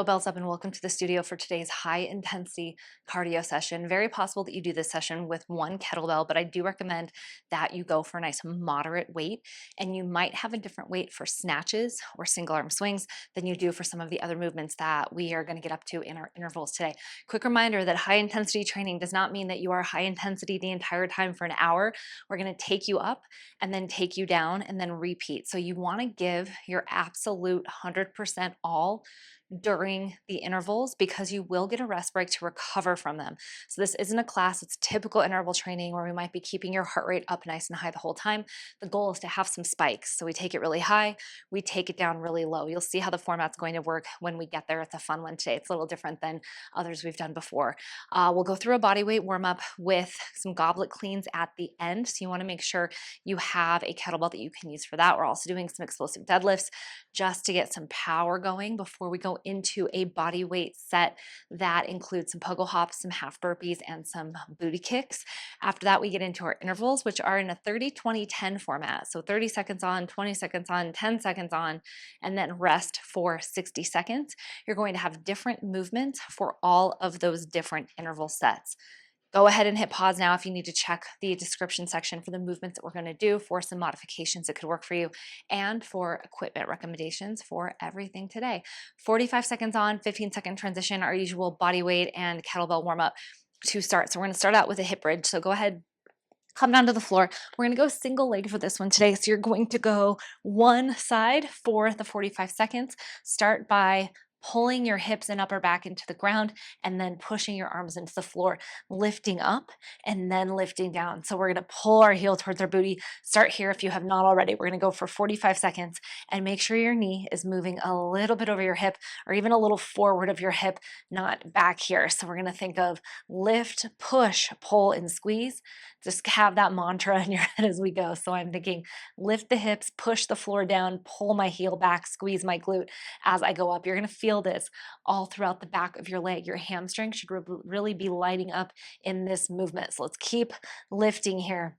Kettlebells up and welcome to the studio for today's high intensity cardio session. Very possible that you do this session with one kettlebell, but I do recommend that you go for a nice moderate weight, and you might have a different weight for snatches or single arm swings than you do for some of the other movements that we are going to get up to in our intervals today. Quick reminder that high intensity training does not mean that you are high intensity the entire time for an hour. We're going to take you up and then take you down and then repeat. So you want to give your absolute 100% all during the intervals because you will get a rest break to recover from them. So this isn't a class, it's typical interval training where we might be keeping your heart rate up nice and high the whole time. The goal is to have some spikes. So we take it really high, we take it down really low. You'll see how the format's going to work when we get there. It's a fun one today. It's a little different than others we've done before. We'll go through a body weight warm up with some goblet cleans at the end. So you want to make sure you have a kettlebell that you can use for that. We're also doing some explosive deadlifts just to get some power going before we go into a body weight set that includes some pogo hops, some half burpees, and some booty kicks. After that, we get into our intervals, which are in a 30-20-10 format. So 30 seconds on, 20 seconds on, 10 seconds on, and then rest for 60 seconds. You're going to have different movements for all of those different interval sets. Go ahead and hit pause now if you need to check the description section for the movements that we're going to do, for some modifications that could work for you, and for equipment recommendations for everything today. 45 seconds on, 15-second transition, our usual body weight and kettlebell warm up to start. So we're going to start out with a hip bridge. So go ahead, come down to the floor. We're going to go single leg for this one today. So you're going to go one side for the 45 seconds. Start by pulling your hips and upper back into the ground and then pushing your arms into the floor, lifting up and then lifting down. So we're going to pull our heel towards our booty. Start here if you have not already. We're going to go for 45 seconds and make sure your knee is moving a little bit over your hip or even a little forward of your hip, not back here. So we're going to think of lift, push, pull, and squeeze. Just have that mantra in your head as we go. So I'm thinking lift the hips, push the floor down, pull my heel back, squeeze my glute as I go up. You're going to feel this all throughout the back of your leg. Your hamstring should really be lighting up in this movement. So let's keep lifting here.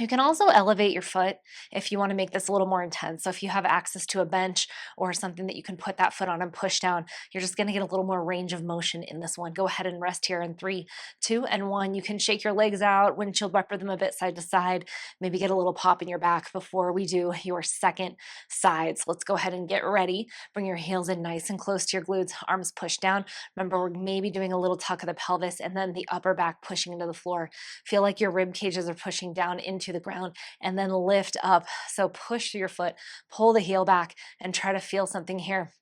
You can also elevate your foot if you want to make this a little more intense. So if you have access to a bench or something that you can put that foot on and push down, you're just going to get a little more range of motion in this one. Go ahead and rest here in 3, 2, and 1. You can shake your legs out, windshield wiper them a bit side to side, maybe get a little pop in your back before we do your second side. So let's go ahead and get ready. Bring your heels in nice and close to your glutes, arms pushed down. Remember, we're maybe doing a little tuck of the pelvis and then the upper back pushing into the floor. Feel like your rib cages are pushing down into the ground and then lift up. So push through your foot, pull the heel back, and try to feel something here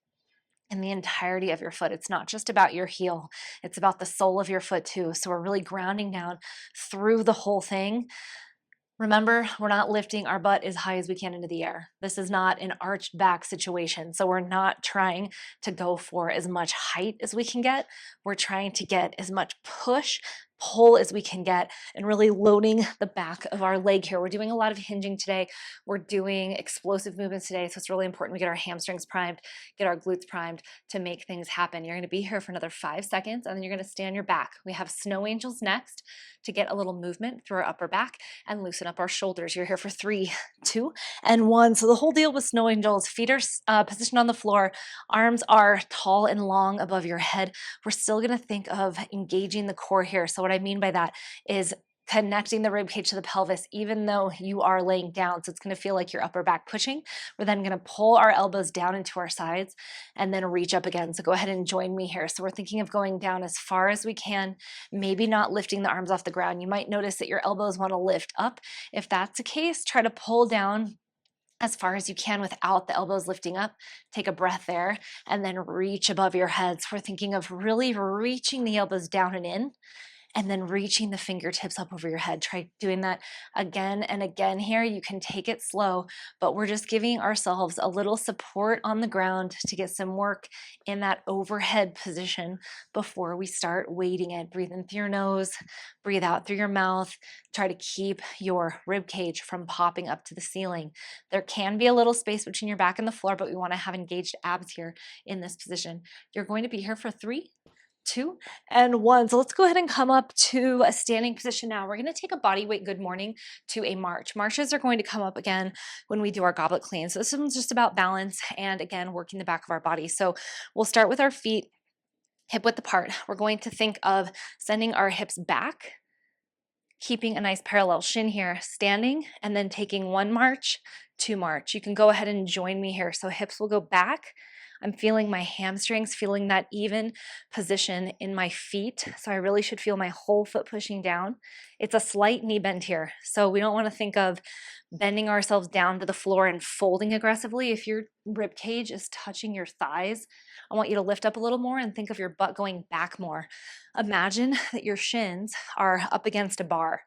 in the entirety of your foot. It's not just about your heel, it's about the sole of your foot too. So we're really grounding down through the whole thing. Remember, we're not lifting our butt as high as we can into the air. This is not an arched back situation. So we're not trying to go for as much height as we can get. We're trying to get as much push, pull as we can get, and really loading the back of our leg here. We're doing a lot of hinging today. We're doing explosive movements today. So it's really important we get our hamstrings primed, get our glutes primed to make things happen. You're going to be here for another 5 seconds, and then you're going to stay on your back. We have snow angels next to get a little movement through our upper back and loosen up our shoulders. You're here for 3, 2, and 1. So the whole deal with snow angels, feet are positioned on the floor, arms are tall and long above your head. We're still going to think of engaging the core here. So what I mean by that is connecting the rib cage to the pelvis, even though you are laying down. So it's going to feel like your upper back pushing. We're then going to pull our elbows down into our sides and then reach up again. So go ahead and join me here. So we're thinking of going down as far as we can, maybe not lifting the arms off the ground. You might notice that your elbows want to lift up. If that's the case, try to pull down as far as you can without the elbows lifting up. Take a breath there and then reach above your head. So we're thinking of really reaching the elbows down and in, and then reaching the fingertips up over your head. Try doing that again and again here. You can take it slow, but we're just giving ourselves a little support on the ground to get some work in that overhead position before we start weighting it. Breathe in through your nose, breathe out through your mouth. Try to keep your rib cage from popping up to the ceiling. There can be a little space between your back and the floor, but we want to have engaged abs here in this position. You're going to be here for 3, 2, and 1. So let's go ahead and come up to a standing position now. We're going to take a body weight good morning to a march. Marches are going to come up again when we do our goblet clean. So this one's just about balance and again, working the back of our body. So we'll start with our feet hip width apart. We're going to think of sending our hips back, keeping a nice parallel shin here, standing, and then taking 1 march, 2 march. You can go ahead and join me here. So hips will go back. I'm feeling my hamstrings, feeling that even position in my feet. So I really should feel my whole foot pushing down. It's a slight knee bend here. So we don't want to think of bending ourselves down to the floor and folding aggressively. If your rib cage is touching your thighs, I want you to lift up a little more and think of your butt going back more. Imagine that your shins are up against a bar,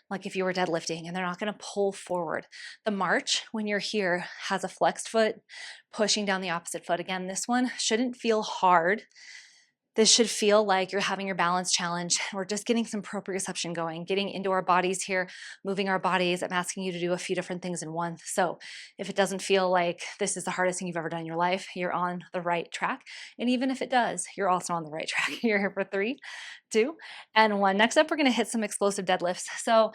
like if you were deadlifting, and they're not going to pull forward. The march, when you're here, has a flexed foot pushing down the opposite foot. Again, this one shouldn't feel hard. This should feel like you're having your balance challenge. We're just getting some proprioception going, getting into our bodies here, moving our bodies. I'm asking you to do a few different things in one. So if it doesn't feel like this is the hardest thing you've ever done in your life, you're on the right track. And even if it does, you're also on the right track. You're here for 3, 2, and 1. Next up, we're going to hit some explosive deadlifts. So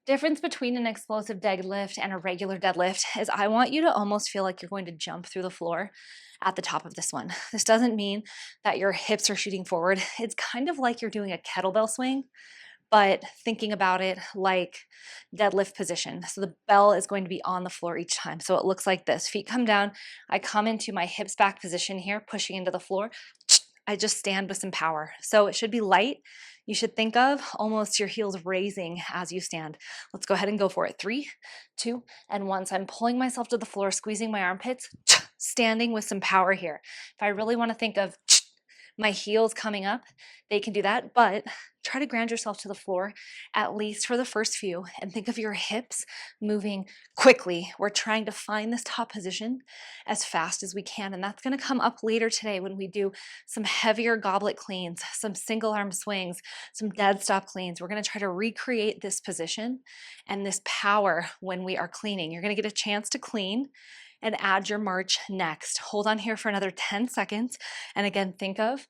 difference between an explosive deadlift and a regular deadlift is I want you to almost feel like you're going to jump through the floor at the top of this one. This doesn't mean that your hips are shooting forward. It's kind of like you're doing a kettlebell swing, but thinking about it like deadlift position. So the bell is going to be on the floor each time. So it looks like this. Feet come down. I come into my hips back position here, pushing into the floor. I just stand with some power. So it should be light. You should think of almost your heels raising as you stand. Let's go ahead and go for it. 3, 2, and 1. So I'm pulling myself to the floor, squeezing my armpits, standing with some power here. If I really want to think of my heels coming up, they can do that, but try to ground yourself to the floor, at least for the first few, and think of your hips moving quickly. We're trying to find this top position as fast as we can, and that's going to come up later today when we do some heavier goblet cleans, some single arm swings, some dead stop cleans. We're going to try to recreate this position and this power when we are cleaning. You're going to get a chance to clean and add your march next. Hold on here for another 10 seconds. And again, think of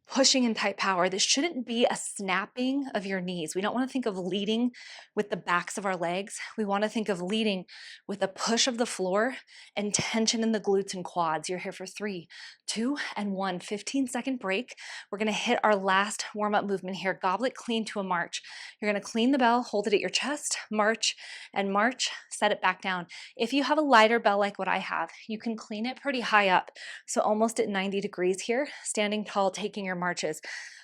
pushing in tight power. This shouldn't be a snapping of your knees. We don't want to think of leading with the backs of our legs. We want to think of leading with a push of the floor and tension in the glutes and quads. You're here for 3, 2, and 1. 15-second break. We're going to hit our last warm-up movement here. Goblet clean to a march. You're going to clean the bell, hold it at your chest, march, and march, set it back down. If you have a lighter bell like what I have, you can clean it pretty high up. So almost at 90 degrees here, standing tall, taking your marches.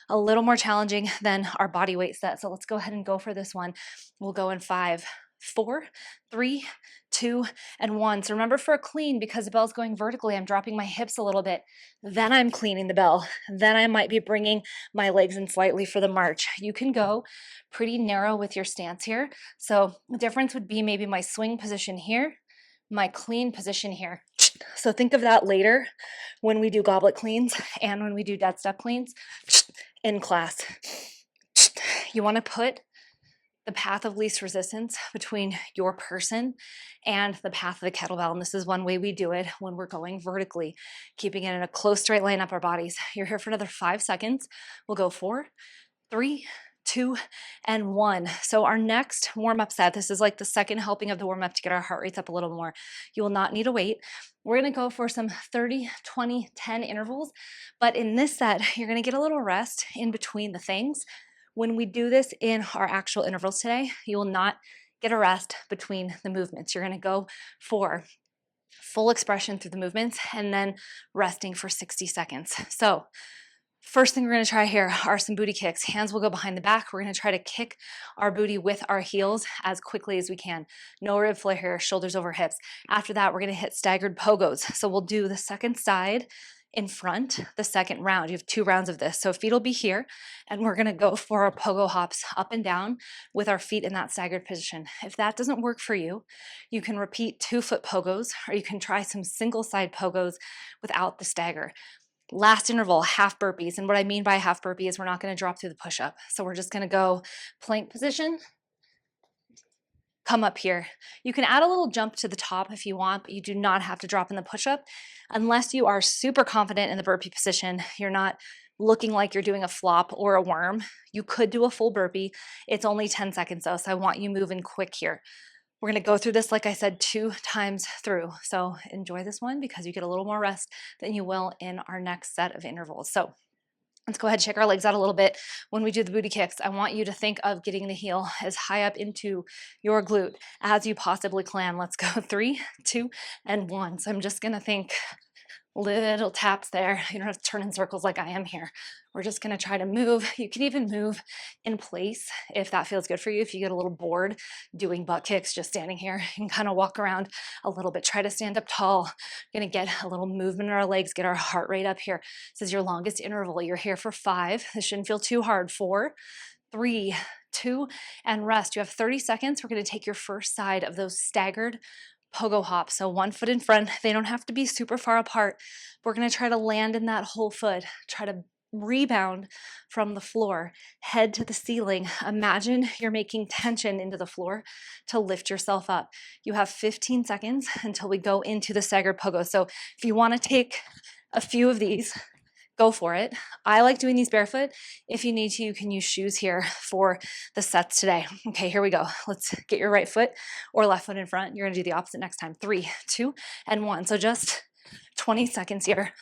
A little more challenging than our body weight set. So let's go ahead and go for this one. We'll go in 5, 4, 3, 2, and 1. So remember, for a clean, because the bell's going vertically, I'm dropping my hips a little bit. Then I'm cleaning the bell. Then I might be bringing my legs in slightly for the march. You can go pretty narrow with your stance here. So the difference would be maybe my swing position here, my clean position here. So think of that later when we do goblet cleans and when we do dead step cleans in class. You want to put the path of least resistance between your person and the path of the kettlebell. And this is one way we do it when we're going vertically, keeping it in a close straight line up our bodies. You're here for another 5 seconds. We'll go 4, 3, 2, and 1. So our next warm-up set, this is like the second helping of the warm-up to get our heart rates up a little more. You will not need a weight. We're going to go for some 30, 20, 10 intervals. But in this set, you're going to get a little rest in between the things. When we do this in our actual intervals today, you will not get a rest between the movements. You're going to go for full expression through the movements and then resting for 60 seconds. So first thing we're going to try here are some booty kicks. Hands will go behind the back. We're going to try to kick our booty with our heels as quickly as we can. No rib flare here, shoulders over hips. After that, we're going to hit staggered pogos. So we'll do the second side in front, the second round. You have 2 rounds of this. So feet will be here, and we're going to go for our pogo hops up and down with our feet in that staggered position. If that doesn't work for you, you can repeat 2-foot pogos, or you can try some single side pogos without the stagger. Last interval, half burpees. And what I mean by half burpee is we're not going to drop through the push-up. So we're just going to go plank position, come up here. You can add a little jump to the top if you want, but you do not have to drop in the push-up unless you are super confident in the burpee position. You're not looking like you're doing a flop or a worm. You could do a full burpee. It's only 10 seconds though, so I want you moving quick here. We're gonna go through this, like I said, 2 times through. So enjoy this one because you get a little more rest than you will in our next set of intervals. So let's go ahead and shake our legs out a little bit. When we do the booty kicks, I want you to think of getting the heel as high up into your glute as you possibly can. Let's go 3, 2, and 1. So I'm just gonna think little taps there. You don't have to turn in circles like I am here. We're just gonna try to move. You can even move in place if that feels good for you. If you get a little bored doing butt kicks, just standing here, you can kind of walk around a little bit. Try to stand up tall. Gonna get a little movement in our legs, get our heart rate up here. This is your longest interval. You're here for 5. This shouldn't feel too hard. 4, 3, 2, and rest. You have 30 seconds. We're gonna take your first side of those staggered pogo hop. So 1 foot in front. They don't have to be super far apart. We're going to try to land in that whole foot. Try to rebound from the floor. Head to the ceiling. Imagine you're making tension into the floor to lift yourself up. You have 15 seconds until we go into the staggered pogo. So if you want to take a few of these, go for it. I like doing these barefoot. If you need to, you can use shoes here for the sets today. Okay, here we go. Let's get your right foot or left foot in front. You're gonna do the opposite next time. 3, 2, and 1. So just 20 seconds here.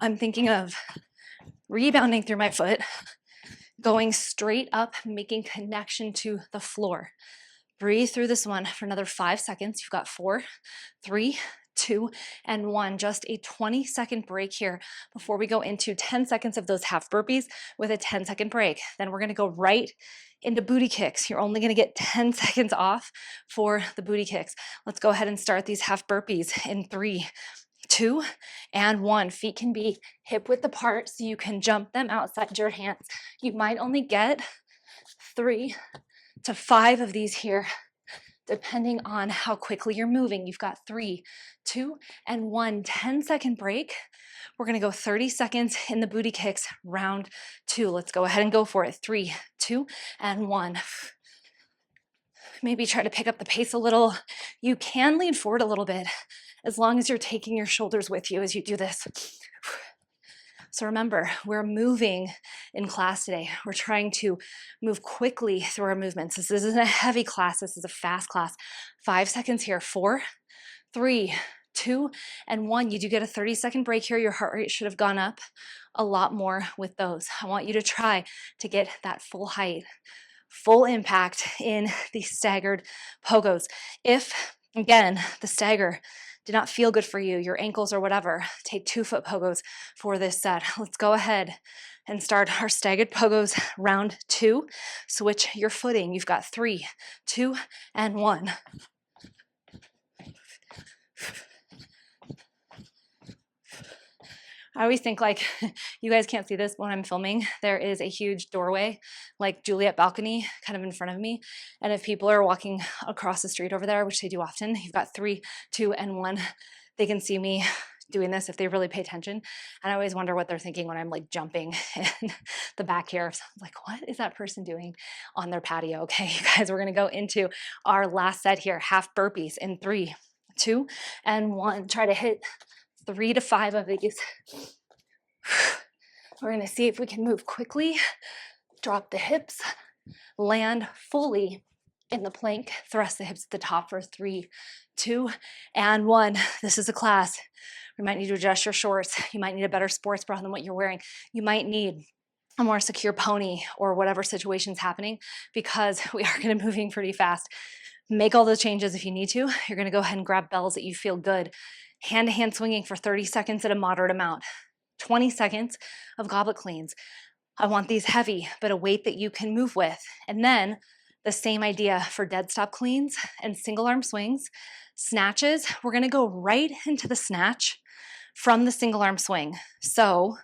I'm thinking of rebounding through my foot, going straight up, making connection to the floor. Breathe through this one for another 5 seconds. You've got 4, 3, 2, and 1. Just a 20-second break here before we go into 10 seconds of those half burpees with a 10-second break. Then we're gonna go right into booty kicks. You're only gonna get 10 seconds off for the booty kicks. Let's go ahead and start these half burpees in 3, 2, and 1. Feet can be hip width apart so you can jump them outside your hands. You might only get 3 to 5 of these here, depending on how quickly you're moving. You've got 3, 2, and 1. 10-second break. We're gonna go 30 seconds in the booty kicks, round 2. Let's go ahead and go for it. 3, 2, and 1. Maybe try to pick up the pace a little. You can lean forward a little bit as long as you're taking your shoulders with you as you do this. So remember, we're moving in class today. We're trying to move quickly through our movements. This isn't a heavy class, this is a fast class. 5 seconds here. 4, 3, 2, and 1. You do get a 30-second break here. Your heart rate should have gone up a lot more with those. I want you to try to get that full height, full impact in the staggered pogos. If, again, the stagger did not feel good for you, your ankles or whatever, take 2-foot pogos for this set. Let's go ahead and start our staggered pogos round 2. Switch your footing. You've got 3, 2, and 1. I always think, like, you guys can't see this when I'm filming. There is a huge doorway, like Juliet balcony, kind of in front of me. And if people are walking across the street over there, which they do often, you've got 3, 2, and 1. They can see me doing this if they really pay attention. And I always wonder what they're thinking when I'm like jumping in the back here. So I'm like, what is that person doing on their patio? Okay, you guys, we're gonna go into our last set here, half burpees in 3, 2, and 1. Try to hit 3 to 5 of these. We're gonna see if we can move quickly, drop the hips, land fully in the plank, thrust the hips at the top for 3, 2, and 1. This is a class. We might need to adjust your shorts. You might need a better sports bra than what you're wearing. You might need a more secure pony or whatever situation's happening because we are gonna be moving pretty fast. Make all those changes if you need to. You're gonna go ahead and grab bells that you feel good. Hand-to-hand swinging for 30 seconds at a moderate amount. 20 seconds of goblet cleans. I want these heavy, but a weight that you can move with. And then the same idea for dead stop cleans and single arm swings. Snatches, we're gonna go right into the snatch from the single arm swing. So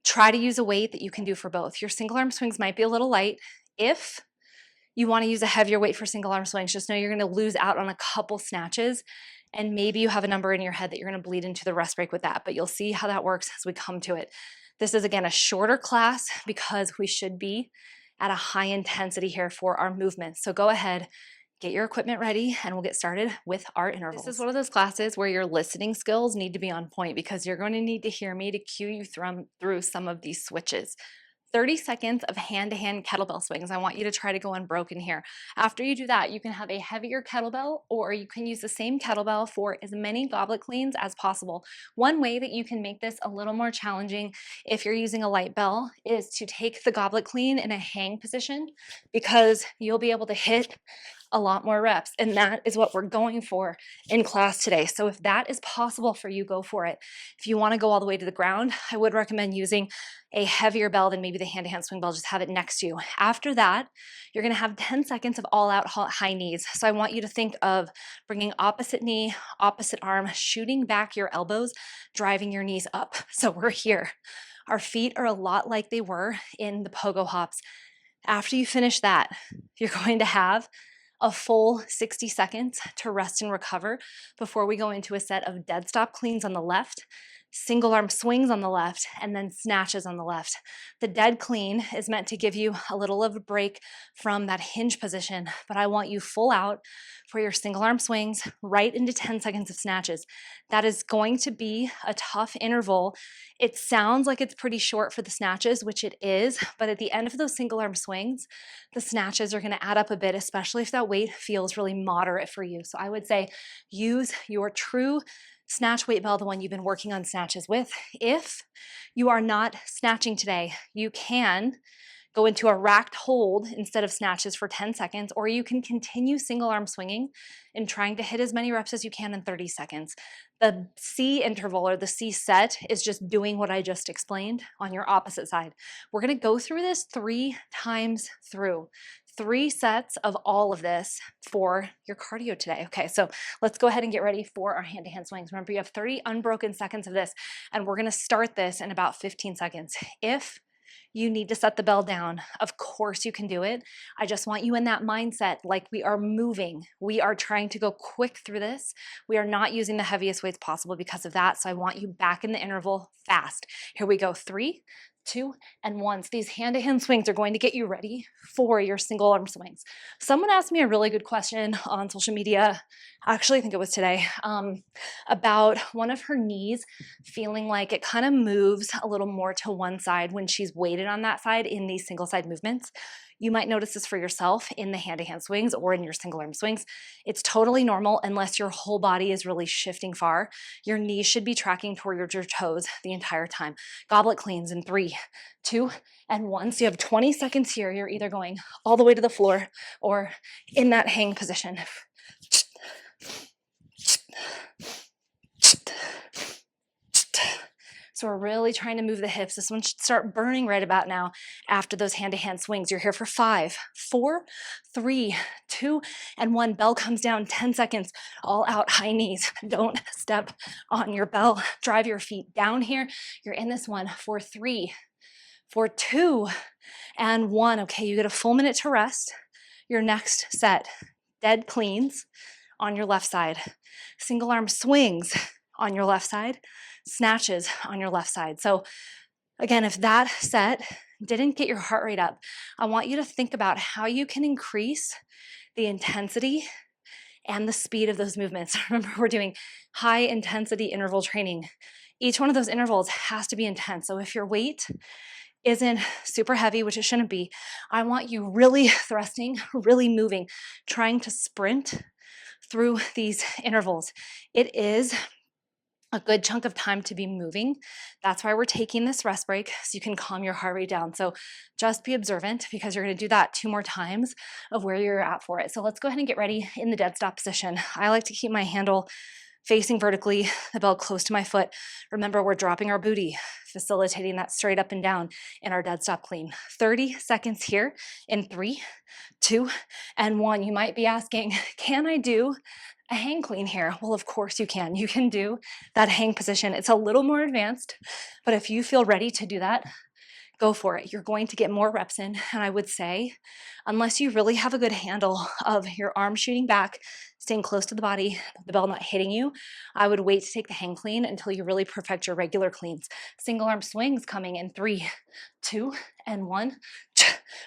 try to use a weight that you can do for both. Your single arm swings might be a little light. If you wanna use a heavier weight for single arm swings, just know you're gonna lose out on a couple snatches, and maybe you have a number in your head that you're gonna bleed into the rest break with that, but you'll see how that works as we come to it. This is, again, a shorter class because we should be at a high intensity here for our movements. So go ahead, get your equipment ready, and we'll get started with our intervals. This is one of those classes where your listening skills need to be on point because you're going to need to hear me to cue you through some of these switches. 30 seconds of hand-to-hand kettlebell swings. I want you to try to go unbroken here. After you do that, you can have a heavier kettlebell, or you can use the same kettlebell for as many goblet cleans as possible. One way that you can make this a little more challenging if you're using a light bell is to take the goblet clean in a hang position, because you'll be able to hit a lot more reps, and that is what we're going for in class today. So if that is possible for you, go for it. If you want to go all the way to the ground, I would recommend using a heavier bell than maybe the hand-to-hand swing bell. Just have it next to you. After that, you're going to have 10 seconds of all-out high knees. So I want you to think of bringing opposite knee, opposite arm, shooting back your elbows, driving your knees up. So we're here. Our feet are a lot like they were in the pogo hops. After you finish that, you're going to have a full 60 seconds to rest and recover before we go into a set of dead stop cleans on the left, single arm swings on the left, and then snatches on the left. The dead clean is meant to give you a little of a break from that hinge position, but I want you full out for your single arm swings right into 10 seconds of snatches. That is going to be a tough interval. It sounds like it's pretty short for the snatches, which it is, but at the end of those single arm swings, the snatches are going to add up a bit, especially if that weight feels really moderate for you. So I would say use your true snatch weight bell, the one you've been working on snatches with. If you are not snatching today, you can go into a racked hold instead of snatches for 10 seconds, or you can continue single arm swinging and trying to hit as many reps as you can in 30 seconds. The C interval, or the C set, is just doing what I just explained on your opposite side. We're going to go through this 3 times through. 3 sets of all of this for your cardio today. Okay, so let's go ahead and get ready for our hand-to-hand swings. Remember, you have 30 unbroken seconds of this, and we're going to start this in about 15 seconds. If you need to set the bell down, of course you can do it. I just want you in that mindset like we are moving. We are trying to go quick through this. We are not using the heaviest weights possible because of that, so I want you back in the interval fast. Here we go, 3, 2, and 1. So these hand-to-hand swings are going to get you ready for your single arm swings. Someone asked me a really good question on social media, actually I think it was today, about one of her knees feeling like it kind of moves a little more to one side when she's weighted on that side in these single side movements. You might notice this for yourself in the hand-to-hand swings or in your single arm swings. It's totally normal unless your whole body is really shifting far. Your knees should be tracking toward your toes the entire time. Goblet cleans in 3, 2, and 1. So you have 20 seconds here. You're either going all the way to the floor or in that hang position. So we're really trying to move the hips. This one should start burning right about now after those hand-to-hand swings. You're here for 5, 4, 3, 2, and 1. Bell comes down, 10 seconds, all out high knees. Don't step on your bell. Drive your feet down here. You're in this one for 3, for 2, and 1. Okay, you get a full minute to rest. Your next set, dead cleans on your left side, single arm swings on your left side, snatches on your left side. So again, if that set didn't get your heart rate up, I want you to think about how you can increase the intensity and the speed of those movements. Remember, we're doing high intensity interval training. Each one of those intervals has to be intense. So if your weight isn't super heavy, which it shouldn't be, I want you really thrusting, really moving, trying to sprint through these intervals. It is a good chunk of time to be moving. That's why we're taking this rest break, so you can calm your heart rate down. So just be observant, because you're going to do that 2 more times of where you're at for it. So let's go ahead and get ready in the dead stop position. I like to keep my handle facing vertically, the bell close to my foot. Remember, we're dropping our booty, facilitating that straight up and down in our dead stop clean. 30 seconds here in 3, 2, and 1. You might be asking, can I do a hang clean here? Well, of course you can. You can do that hang position. It's a little more advanced, but if you feel ready to do that, go for it. You're going to get more reps in. And I would say, unless you really have a good handle of your arm shooting back, staying close to the body, the bell not hitting you, I would wait to take the hang clean until you really perfect your regular cleans. Single arm swings coming in 3, 2, and 1.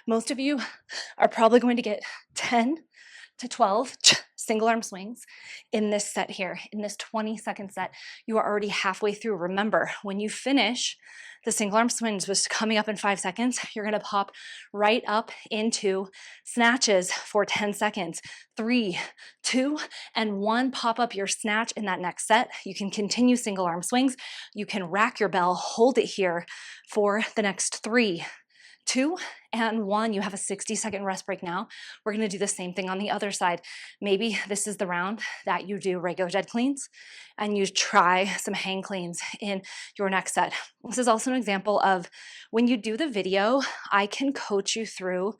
Most of you are probably going to get 10 to 12 single arm swings in this set here, in this 20-second set. You are already halfway through. Remember, when you finish the single arm swings, which is coming up in 5 seconds, you're gonna pop right up into snatches for 10 seconds. 3, 2, and 1. Pop up your snatch in that next set. You can continue single arm swings. You can rack your bell, hold it here for the next 3, 2, and 1. You have a 60-second rest break now. We're gonna do the same thing on the other side. Maybe this is the round that you do regular dead cleans and you try some hang cleans in your next set. This is also an example of when you do the video, I can coach you through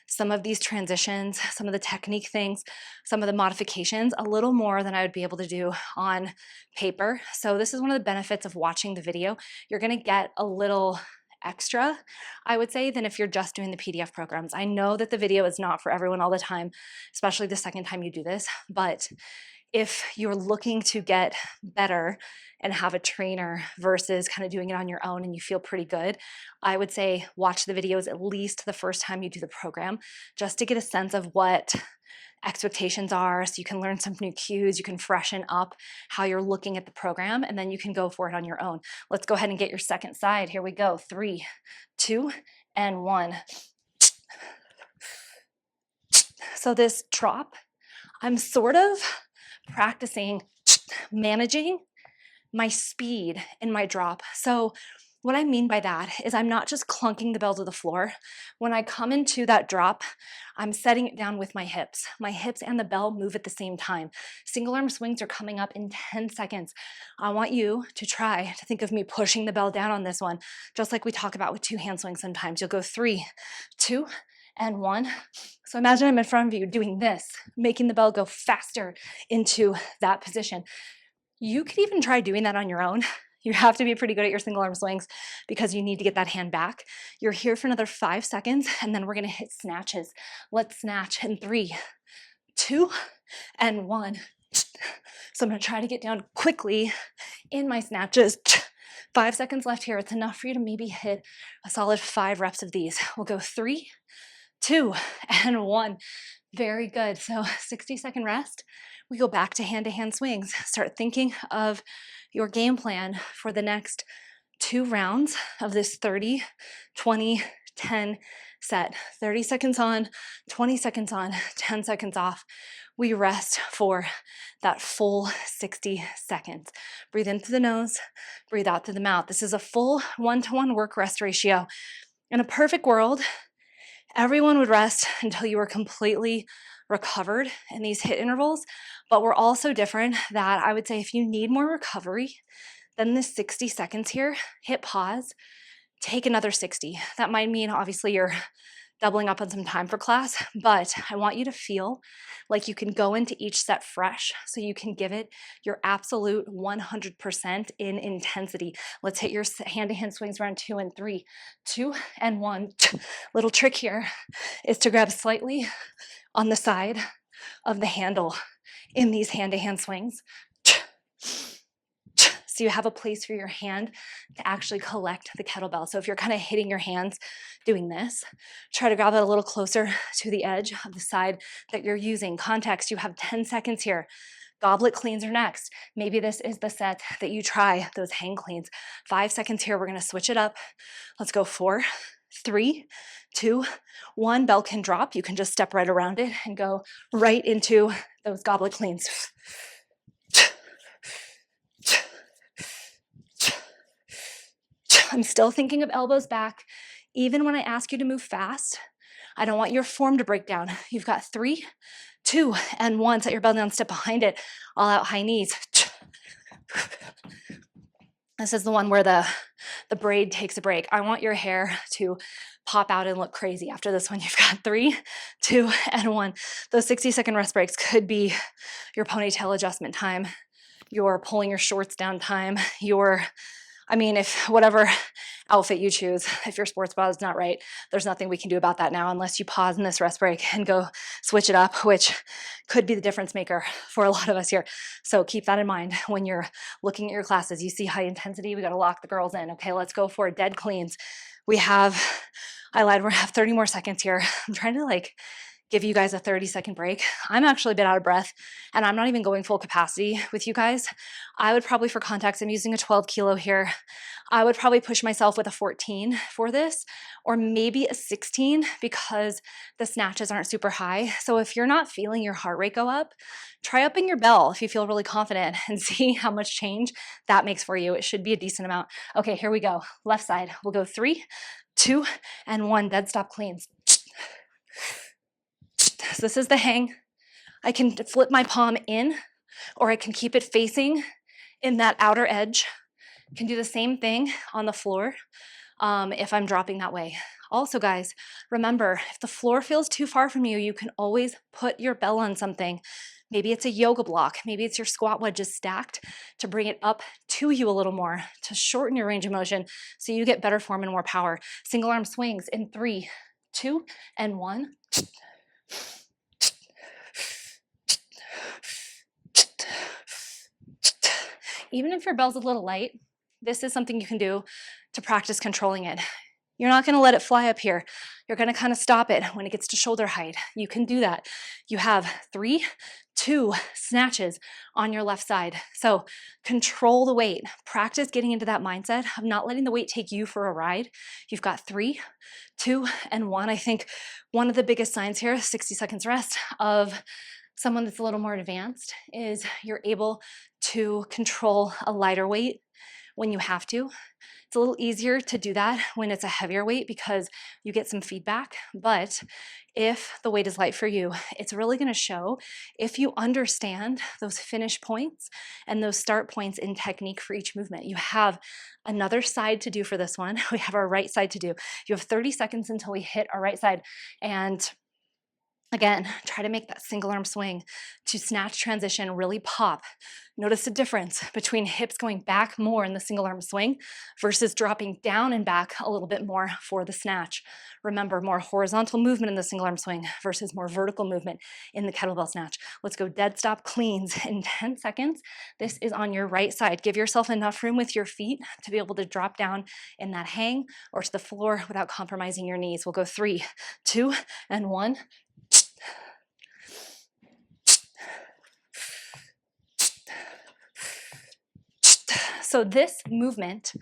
some of these transitions, some of the technique things, some of the modifications a little more than I would be able to do on paper. So this is one of the benefits of watching the video. You're gonna get a little extra, I would say, than if you're just doing the PDF programs. I know that the video is not for everyone all the time, especially the second time you do this, but if you're looking to get better and have a trainer versus kind of doing it on your own and you feel pretty good, I would say watch the videos at least the first time you do the program, just to get a sense of what expectations are, so you can learn some new cues, you can freshen up how you're looking at the program, and then you can go for it on your own. Let's go ahead and get your second side. Here we go. 3, 2, and 1. So this drop, I'm sort of practicing managing my speed in my drop. So what I mean by that is I'm not just clunking the bell to the floor. When I come into that drop, I'm setting it down with my hips. My hips and the bell move at the same time. Single arm swings are coming up in 10 seconds. I want you to try to think of me pushing the bell down on this one, just like we talk about with 2 hand swings sometimes. You'll go 3, 2, and 1. So imagine I'm in front of you doing this, making the bell go faster into that position. You could even try doing that on your own. You have to be pretty good at your single arm swings because you need to get that hand back. You're here for another 5 seconds, and then we're gonna hit snatches. Let's snatch in 3, 2, and 1. So I'm gonna try to get down quickly in my snatches. 5 seconds left here. It's enough for you to maybe hit a solid 5 reps of these. We'll go 3, 2, and 1. Very good. So 60-second rest. We go back to hand swings. Start thinking of your game plan for the next 2 rounds of this 30, 20, 10 set. 30 seconds on, 20 seconds on, 10 seconds off. We rest for that full 60 seconds. Breathe in through the nose, breathe out through the mouth. This is a full 1-to-1 work-rest ratio. In a perfect world, everyone would rest until you were completely recovered in these HIIT intervals, but we're all so different that I would say if you need more recovery than the 60 seconds here, hit pause, take another 60. That might mean obviously you're doubling up on some time for class, but I want you to feel like you can go into each set fresh so you can give it your absolute 100% in intensity. Let's hit your hand-to-hand swings round 2 and 3. 2 and 1. Little trick here is to grab slightly on the side of the handle in these hand-to-hand swings. So you have a place for your hand to actually collect the kettlebell. So if you're kind of hitting your hands doing this, try to grab it a little closer to the edge of the side that you're using. Context, you have 10 seconds here. Goblet cleans are next. Maybe this is the set that you try those hang cleans. 5 seconds here, we're gonna switch it up. Let's go 4, 3, 2, 1. Bell can drop. You can just step right around it and go right into those goblet cleans. I'm still thinking of elbows back. Even when I ask you to move fast, I don't want your form to break down. You've got 3, 2, and 1. Set your bell down, step behind it. All out high knees. This is the one where the braid takes a break. I want your hair to pop out and look crazy after this one. You've got 3, 2, and 1. Those 60-second rest breaks could be your ponytail adjustment time, your pulling your shorts down time, if whatever outfit you choose, if your sports bra is not right, there's nothing we can do about that now unless you pause in this rest break and go switch it up, which could be the difference maker for a lot of us here. So keep that in mind when you're looking at your classes. You see high intensity, we got to lock the girls in. Okay, let's go for dead cleans. I lied, we have 30 more seconds here. I'm trying to give you guys a 30-second break. I'm actually a bit out of breath and I'm not even going full capacity with you guys. I would probably, for context, I'm using a 12 kilo here. I would probably push myself with a 14 for this, or maybe a 16 because the snatches aren't super high. So if you're not feeling your heart rate go up, try upping your bell if you feel really confident and see how much change that makes for you. It should be a decent amount. Okay, here we go. Left side. We'll go 3, 2, and 1. Dead stop cleans. So this is the hang. I can flip my palm in, or I can keep it facing in that outer edge. Can do the same thing on the floor if I'm dropping that way. Also, guys, remember, if the floor feels too far from you, you can always put your bell on something. Maybe it's a yoga block. Maybe it's your squat wedges stacked to bring it up to you a little more, to shorten your range of motion so you get better form and more power. Single arm swings in 3, 2, and 1. Even if your bell's a little light, this is something you can do to practice controlling it. You're not going to let it fly up here. You're going to kind of stop it when it gets to shoulder height. You can do that. You have 3, 2 snatches on your left side. So control the weight. Practice getting into that mindset of not letting the weight take you for a ride. You've got 3, 2, and 1. I think one of the biggest signs here, 60 seconds rest, of someone that's a little more advanced is you're able to control a lighter weight when you have to. It's a little easier to do that when it's a heavier weight because you get some feedback. But if the weight is light for you, it's really going to show if you understand those finish points and those start points in technique for each movement. You have another side to do for this one. We have our right side to do. You have 30 seconds until we hit our right side. And again, try to make that single arm swing to snatch transition really pop. Notice the difference between hips going back more in the single arm swing versus dropping down and back a little bit more for the snatch. Remember, more horizontal movement in the single arm swing versus more vertical movement in the kettlebell snatch. Let's go dead stop cleans in 10 seconds. This is on your right side. Give yourself enough room with your feet to be able to drop down in that hang or to the floor without compromising your knees. We'll go 3, 2, and 1. So this movement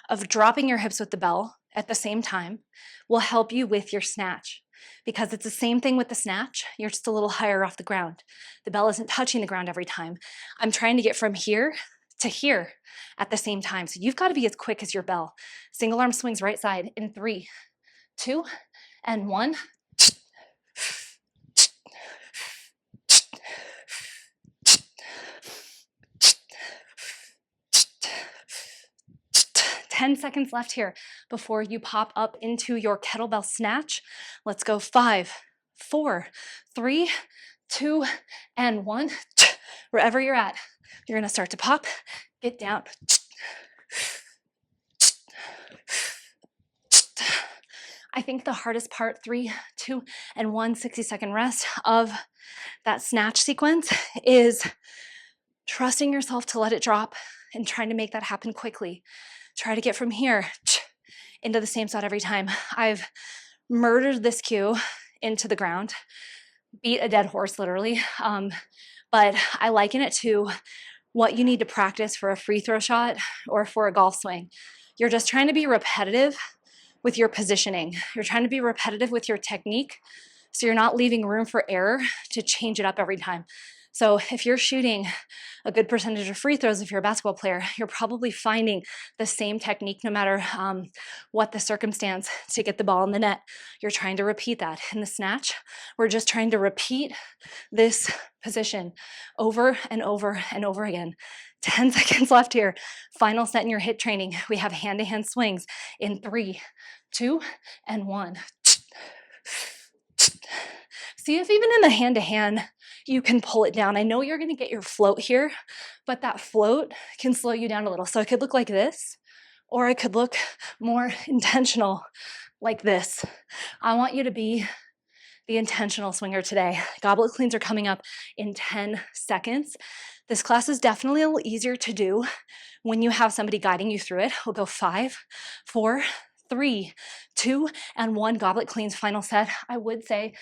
of dropping your hips with the bell at the same time will help you with your snatch because it's the same thing with the snatch. You're just a little higher off the ground. The bell isn't touching the ground every time. I'm trying to get from here to here at the same time. So you've got to be as quick as your bell. Single arm swings right side in 3, 2, and 1. 10 seconds left here before you pop up into your kettlebell snatch. Let's go 5, 4, 3, 2, and 1. Wherever you're at, you're gonna start to pop, get down. I think the hardest part, 3, 2, and 1, 60-second rest of that snatch sequence is trusting yourself to let it drop and trying to make that happen quickly. Try to get from here into the same spot every time. I've murdered this cue into the ground, beat a dead horse literally, but I liken it to what you need to practice for a free throw shot or for a golf swing. You're just trying to be repetitive with your positioning. You're trying to be repetitive with your technique so you're not leaving room for error to change it up every time. So if you're shooting a good percentage of free throws, if you're a basketball player, you're probably finding the same technique no matter what the circumstance to get the ball in the net. You're trying to repeat that. In the snatch, we're just trying to repeat this position over and over and over again. 10 seconds left here. Final set in your HIIT training. We have hand-to-hand swings in 3, 2, and 1. See if even in the hand-to-hand, you can pull it down. I know you're gonna get your float here, but that float can slow you down a little. So it could look like this, or it could look more intentional like this. I want you to be the intentional swinger today. Goblet cleans are coming up in 10 seconds. This class is definitely a little easier to do when you have somebody guiding you through it. We'll go 5, 4, 3, 2, and 1. Goblet cleans, final set. I would say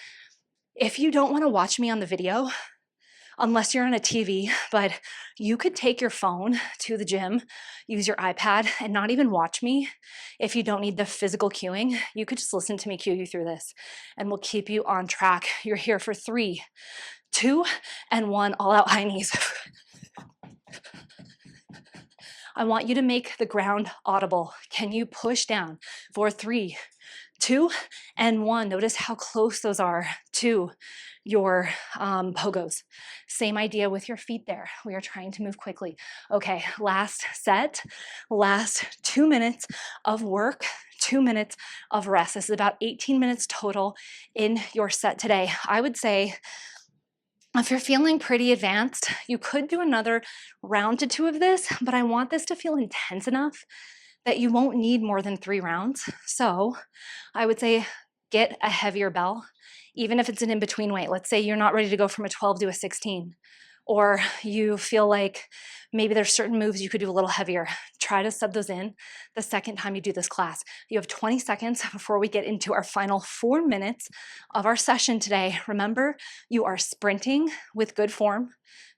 If you don't want to watch me on the video, unless you're on a TV, but you could take your phone to the gym, use your iPad, and not even watch me. If you don't need the physical cueing, you could just listen to me cue you through this, and we'll keep you on track. You're here for 3, 2, and 1, all out high knees. I want you to make the ground audible. Can you push down for 3, 2, and 1? Notice how close those are to your pogos. Same idea with your feet there. We are trying to move quickly. Okay, last set, last 2 minutes of work, 2 minutes of rest. This is about 18 minutes total in your set today. I would say if you're feeling pretty advanced, you could do another round to 2 of this, but I want this to feel intense enough that you won't need more than 3 rounds. So I would say get a heavier bell, even if it's an in-between weight. Let's say you're not ready to go from a 12 to a 16, or you feel like maybe there's certain moves you could do a little heavier. Try to sub those in the second time you do this class. You have 20 seconds before we get into our final 4 minutes of our session today. Remember, you are sprinting with good form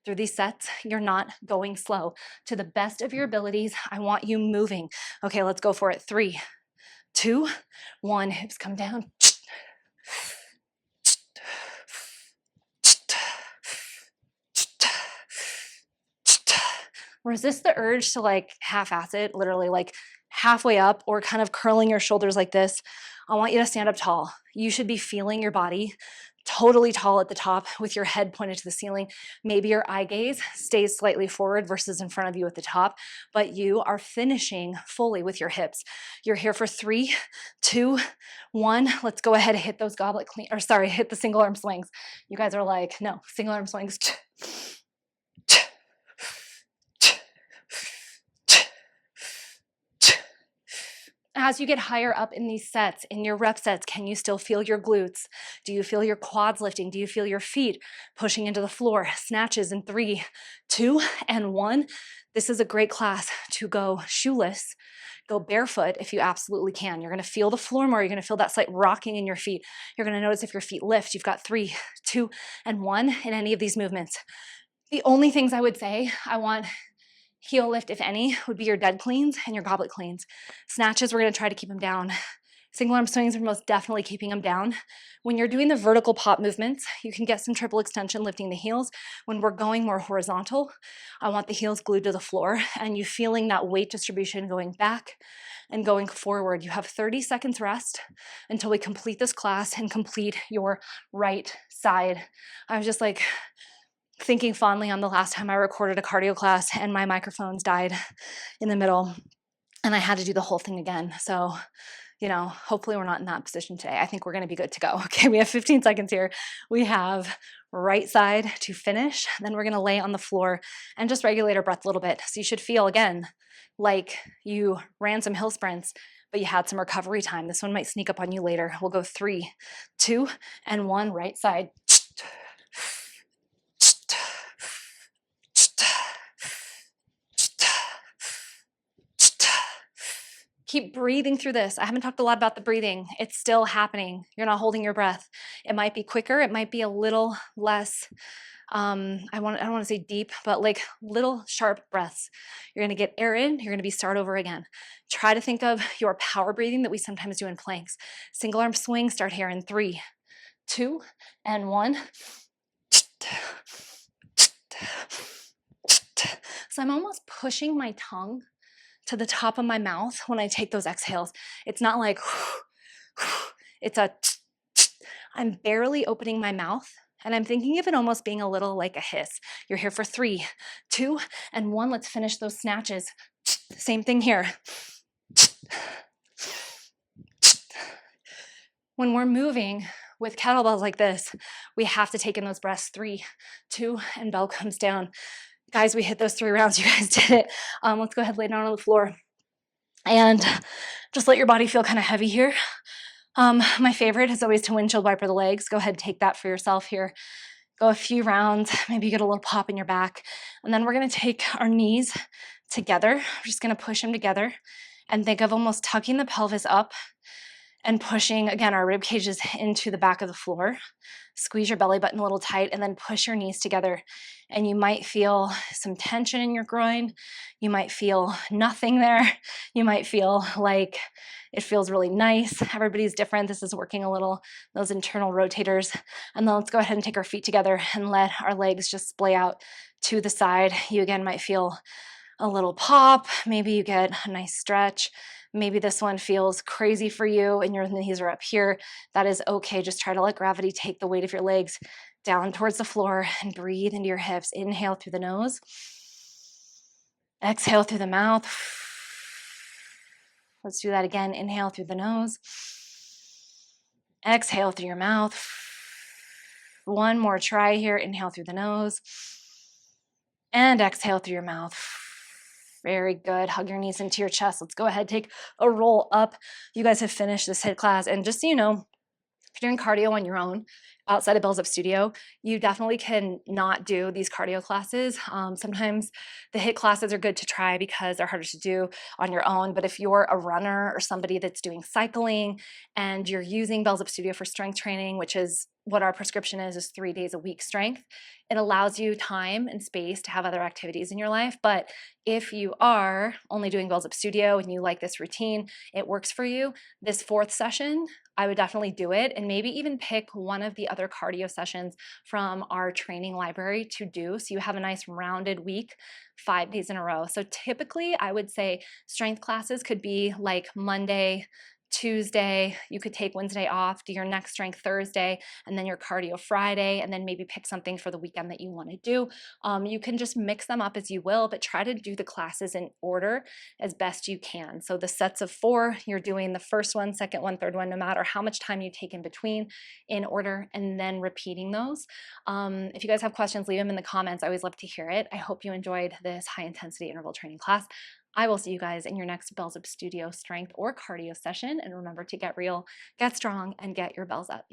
through these sets. You're not going slow. To the best of your abilities, I want you moving. Okay, let's go for it. 3, 2, 1. Hips come down. Resist the urge to like half-ass it, literally like halfway up or kind of curling your shoulders like this. I want you to stand up tall. You should be feeling your body totally tall at the top with your head pointed to the ceiling. Maybe your eye gaze stays slightly forward versus in front of you at the top, but you are finishing fully with your hips. You're here for 3, 2, 1. Let's go ahead and hit those goblet clean, or sorry, hit the single arm swings. You guys are like, no, single arm swings. As you get higher up in these sets, in your rep sets, can you still feel your glutes? Do you feel your quads lifting? Do you feel your feet pushing into the floor? Snatches in 3, 2, and 1. This is a great class to go shoeless, go barefoot if you absolutely can. You're gonna feel the floor more. You're gonna feel that slight rocking in your feet. You're gonna notice if your feet lift. You've got 3, 2, and 1 in any of these movements. The only things I would say I want heel lift, if any, would be your dead cleans and your goblet cleans. Snatches, we're gonna try to keep them down. Single arm swings are most definitely keeping them down. When you're doing the vertical pop movements, you can get some triple extension lifting the heels. When we're going more horizontal, I want the heels glued to the floor and you feeling that weight distribution going back and going forward. You have 30 seconds rest until we complete this class and complete your right side. I was just like, thinking fondly on the last time I recorded a cardio class and my microphones died in the middle and I had to do the whole thing again. So, you know, hopefully we're not in that position today. I think we're gonna be good to go. Okay, we have 15 seconds here. We have right side to finish. Then we're gonna lay on the floor and just regulate our breath a little bit. So you should feel, again, like you ran some hill sprints, but you had some recovery time. This one might sneak up on you later. We'll go 3, 2, and 1, right side. Keep breathing through this. I haven't talked a lot about the breathing. It's still happening. You're not holding your breath. It might be quicker. It might be a little less, I don't want to say deep, but like little sharp breaths. You're going to get air in. You're going to be start over again. Try to think of your power breathing that we sometimes do in planks. Single arm swing, start here in 3, 2, and 1. So I'm almost pushing my tongue to the top of my mouth when I take those exhales. It's not like, it's a, I'm barely opening my mouth and I'm thinking of it almost being a little like a hiss. You're here for 3, 2, and 1. Let's finish those snatches. Same thing here. When we're moving with kettlebells like this, we have to take in those breaths. 3, 2, and bell comes down. Guys, we hit those 3 rounds. You guys did it. Let's go ahead, lay down on the floor. And just let your body feel kind of heavy here. My favorite is always to windshield wiper the legs. Go ahead, take that for yourself here. Go a few rounds, maybe you get a little pop in your back. And then we're gonna take our knees together. We're just gonna push them together and think of almost tucking the pelvis up and pushing, again, our rib cages into the back of the floor. Squeeze your belly button a little tight and then push your knees together. And you might feel some tension in your groin. You might feel nothing there. You might feel like it feels really nice. Everybody's different. This is working a little, those internal rotators. And then let's go ahead and take our feet together and let our legs just splay out to the side. You again might feel a little pop. Maybe you get a nice stretch. Maybe this one feels crazy for you and your knees are up here. That is okay. Just try to let gravity take the weight of your legs down towards the floor and breathe into your hips. Inhale through the nose. Exhale through the mouth. Let's do that again. Inhale through the nose. Exhale through your mouth. One more try here. Inhale through the nose. And exhale through your mouth. Very good. Hug your knees into your chest. Let's go ahead, take a roll up. You guys have finished this HIIT class. And just so you know, if you're doing cardio on your own outside of Bells Up Studio, you definitely can not do these cardio classes. Sometimes the HIIT classes are good to try because they're harder to do on your own. But if you're a runner or somebody that's doing cycling and you're using Bells Up Studio for strength training, which is what our prescription is 3 days a week strength, it allows you time and space to have other activities in your life. But if you are only doing Bells Up Studio and you like this routine, it works for you, this 4th session, I would definitely do it, and maybe even pick one of the other cardio sessions from our training library to do, so you have a nice rounded week 5 days in a row. So typically I would say strength classes could be like Monday, Tuesday, you could take Wednesday off, do your next strength Thursday, and then your cardio Friday, and then maybe pick something for the weekend that you want to do. You can just mix them up as you will, but try to do the classes in order as best you can. So the sets of 4, you're doing the first one, second one, third one, no matter how much time you take in between, in order, and then repeating those. If you guys have questions, leave them in the comments. I always love to hear it. I hope you enjoyed this high intensity interval training class. I will see you guys in your next Bells Up Studio strength or cardio session. And remember to get real, get strong, and get your bells up.